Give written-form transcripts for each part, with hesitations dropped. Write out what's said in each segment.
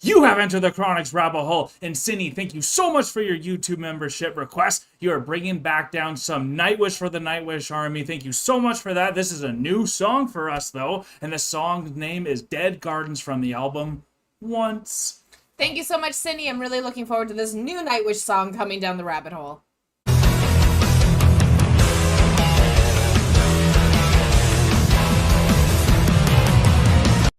You have entered the Chronic's rabbit hole. And Cindy, thank you so much for your YouTube membership request. You are bringing back down some Nightwish for the Nightwish Army. Thank you so much for that. This is a new song for us, though. And the song's name is Dead Gardens from the album Once. Thank you so much, Cindy. I'm really looking forward to this new Nightwish song coming down the rabbit hole.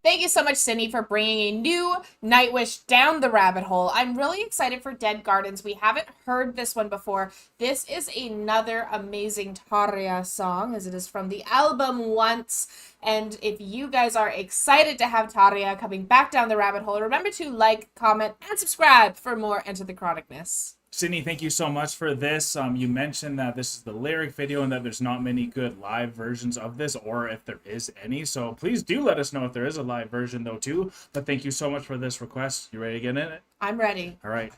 Thank you so much, Cindy, for bringing a new Nightwish down the rabbit hole. I'm really excited for Dead Gardens. We haven't heard this one before. This is another amazing Tarja song, as it is from the album Once. And if you guys are excited to have Tarja coming back down the rabbit hole, remember to like, comment, and subscribe for more Enter the Chronicness. Sydney, thank you so much for this. You mentioned that this is the lyric video and that there's not many good live versions of this, or if there is any. So please do let us know if there is a live version, though, too. But thank you so much for this request. You ready to get in it? I'm ready. All right.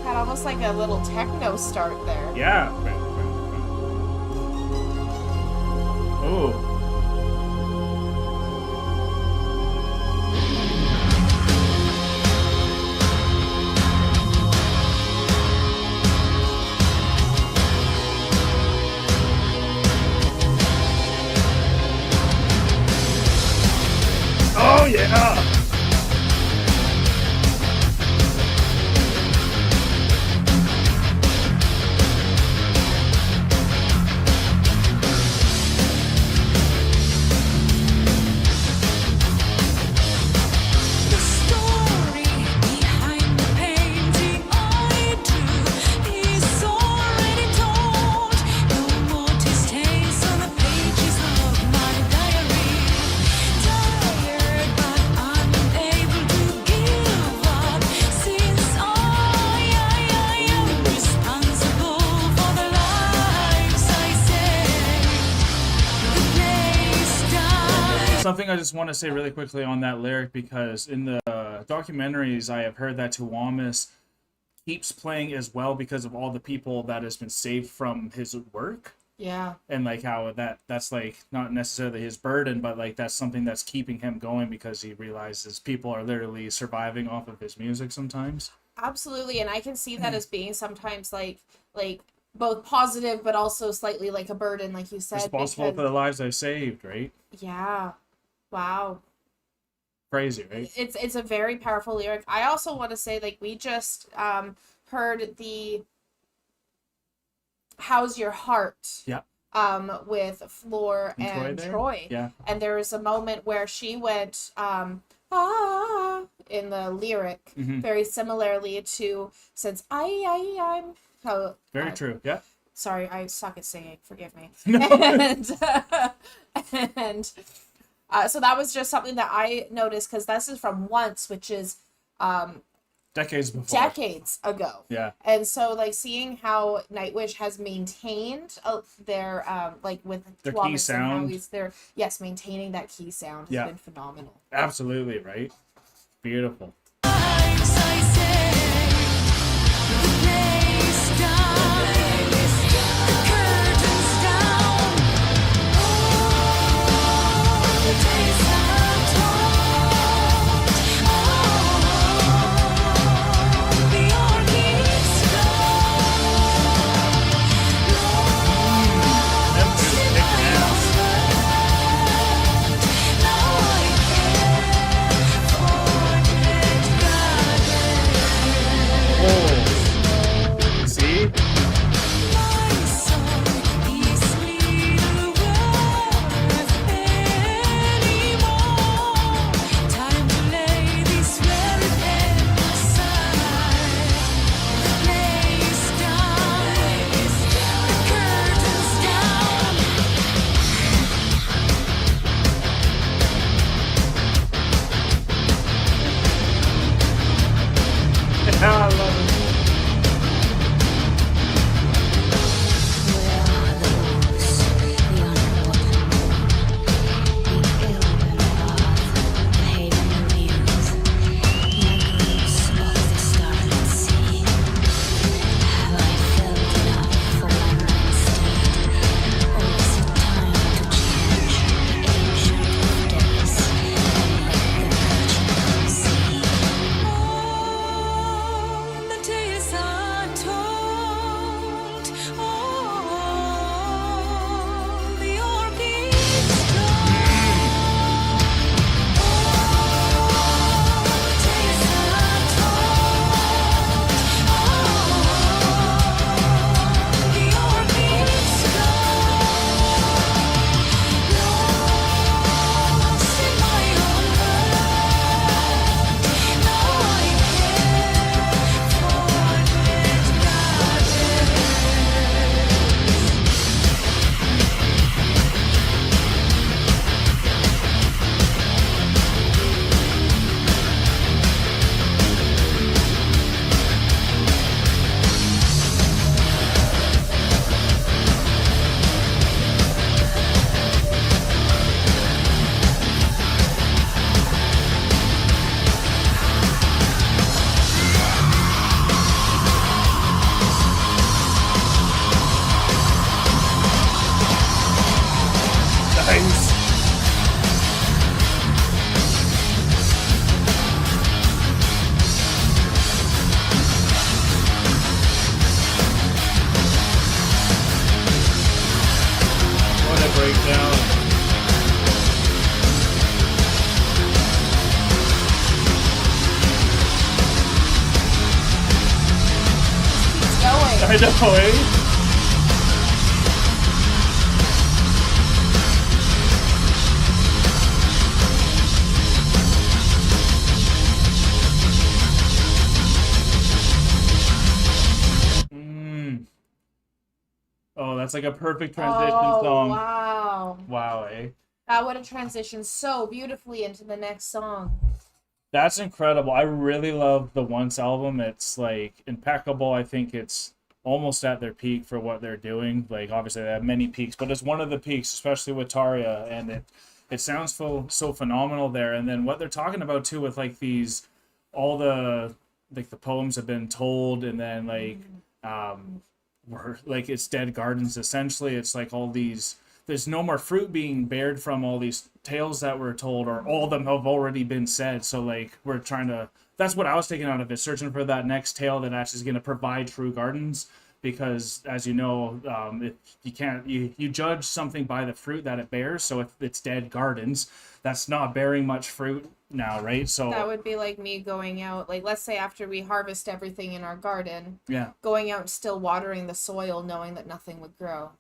Had almost like a little techno start there. Yeah. Oh. Oh, yeah! Something I just want to say really quickly on that lyric, because in the documentaries I have heard that Tuomas keeps playing as well because of all the people that has been saved from his work. Yeah. And like how that's like not necessarily his burden, but like that's something that's keeping him going, because he realizes people are literally surviving off of his music sometimes. Absolutely, and I can see that as being sometimes like both positive but also slightly like a burden, like you said. Responsible for the lives I've saved, right? Yeah. Wow. Crazy, right? It's a very powerful lyric. I also want to say, like, we just heard the How's Your Heart? Yeah. With Floor and Troy. Yeah. And there was a moment where she went in the lyric, very similarly to since I'm how very true. Yeah. Sorry, I suck at singing. Forgive me. And so that was just something that I noticed, because this is from Once, which is decades ago. Yeah. And so, like, seeing how Nightwish has maintained their like with their key sound, maintaining that key sound has been phenomenal. Absolutely, right? Beautiful. I know, eh? Oh, that's like a perfect transition song. Wow. Wow, eh? That would have transitioned so beautifully into the next song. That's incredible. I really love the Once album. It's like impeccable. I think it's almost at their peak for what they're doing. Like obviously they have many peaks, but it's one of the peaks, especially with Tarja, and it sounds so phenomenal there. And then what they're talking about too with like these all the like the poems have been told, and then like were like it's dead gardens essentially. It's like all these, there's no more fruit being bared from all these tales that were told, or all of them have already been said. So like we're trying to, that's what I was taking out of it, searching for that next tale that actually is going to provide true gardens. Because as you know, if you can't, you judge something by the fruit that it bears. So if it's dead gardens, that's not bearing much fruit now, right? So that would be like me going out, like let's say after we harvest everything in our garden, yeah, going out and still watering the soil, knowing that nothing would grow.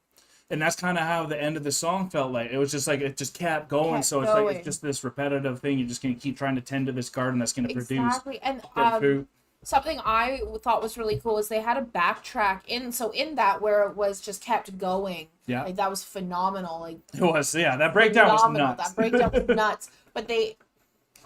And that's kind of how the end of the song felt like. It was just like it just kept going. It's like it's just this repetitive thing. You're just gonna keep trying to tend to this garden that's gonna produce and fruit. Something I thought was really cool is they had a backtrack in that where it was just kept going. Yeah, like that was phenomenal. Like it was, yeah. That breakdown phenomenal. Was nuts. That breakdown was nuts. But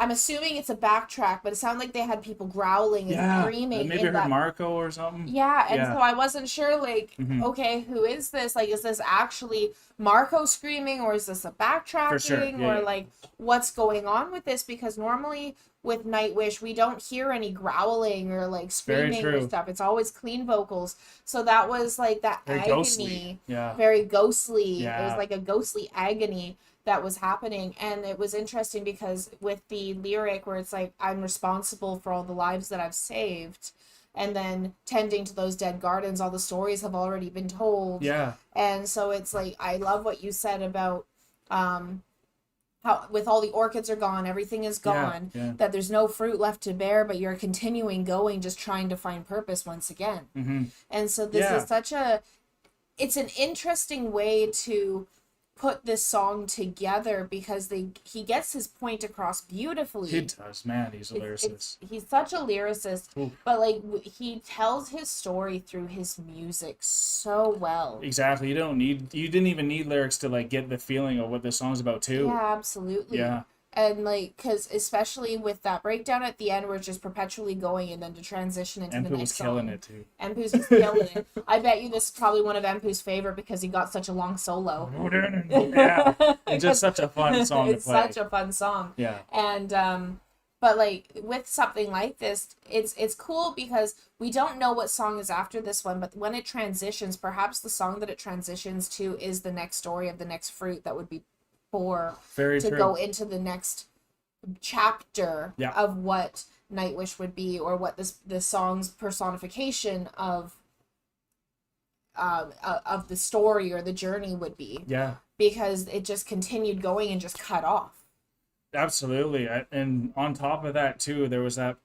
I'm assuming it's a backtrack, but it sounded like they had people growling and screaming. Maybe heard Marco or something. Yeah, and so I wasn't sure, like, okay, who is this? Like, is this actually Marco screaming, or is this a backtracking? For sure. Yeah, like, what's going on with this? Because normally with Nightwish, we don't hear any growling or, like, screaming or stuff. It's always clean vocals. So that was, like, that very agony. Ghostly. Yeah. Very ghostly. Yeah. It was like a ghostly agony that was happening. And it was interesting because with the lyric where it's like, I'm responsible for all the lives that I've saved, and then tending to those dead gardens, all the stories have already been told. Yeah. And so it's like, I love what you said about how with all the orchids are gone, everything is gone, that there's no fruit left to bear, but you're continuing going, just trying to find purpose once again. And so this is it's an interesting way to put this song together, because he gets his point across beautifully. He does, man. He's a lyricist. He's such a lyricist. Ooh. But like he tells his story through his music so well. Exactly. You didn't even need lyrics to like get the feeling of what this song's about too. Yeah, absolutely. Yeah. And like, because especially with that breakdown at the end, where it's just perpetually going, and then to transition into the next song. Empu was killing it too. Empu's just killing it. I bet you this is probably one of Empu's favorite, because he got such a long solo. Yeah, it's just such a fun song to play. It's such a fun song. Yeah. And but like with something like this, it's cool because we don't know what song is after this one, but when it transitions, perhaps the song that it transitions to is the next story of the next fruit that would be go into the next chapter of what Nightwish would be, or what this song's personification of the story or the journey would be. Yeah. Because it just continued going and just cut off. Absolutely. And on top of that too, there was that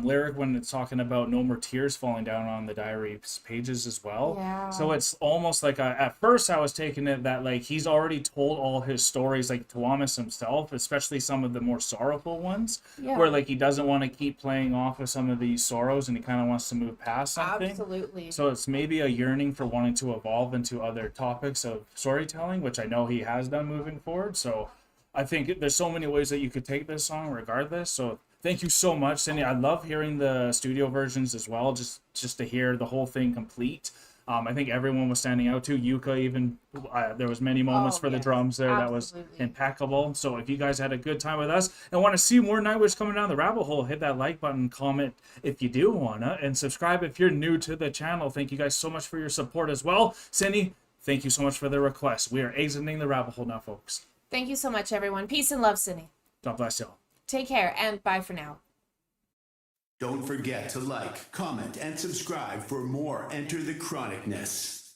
lyric when it's talking about no more tears falling down on the diary pages as well. Yeah. So it's almost like at first I was taking it that like he's already told all his stories, like Tuamis himself, especially some of the more sorrowful ones, where like he doesn't want to keep playing off of some of these sorrows, and he kind of wants to move past something. Absolutely. So it's maybe a yearning for wanting to evolve into other topics of storytelling, which I know he has done moving forward. So I think there's so many ways that you could take this song regardless. So thank you so much, Cindy. I love hearing the studio versions as well, just to hear the whole thing complete. I think everyone was standing out too. Yuka even, there was many moments for the drums there. Absolutely. That was impeccable. So if you guys had a good time with us and want to see more Nightwish coming down the rabbit hole, hit that like button, comment if you do wanna, and subscribe if you're new to the channel. Thank you guys so much for your support as well. Cindy, thank you so much for the request. We are exiting the rabbit hole now, folks. Thank you so much, everyone. Peace and love, Cindy. God bless y'all. Take care, and bye for now. Don't forget to like, comment, and subscribe for more Enter the Chronicness.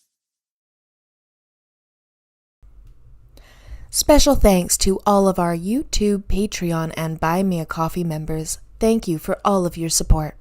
Special thanks to all of our YouTube, Patreon, and Buy Me a Coffee members. Thank you for all of your support.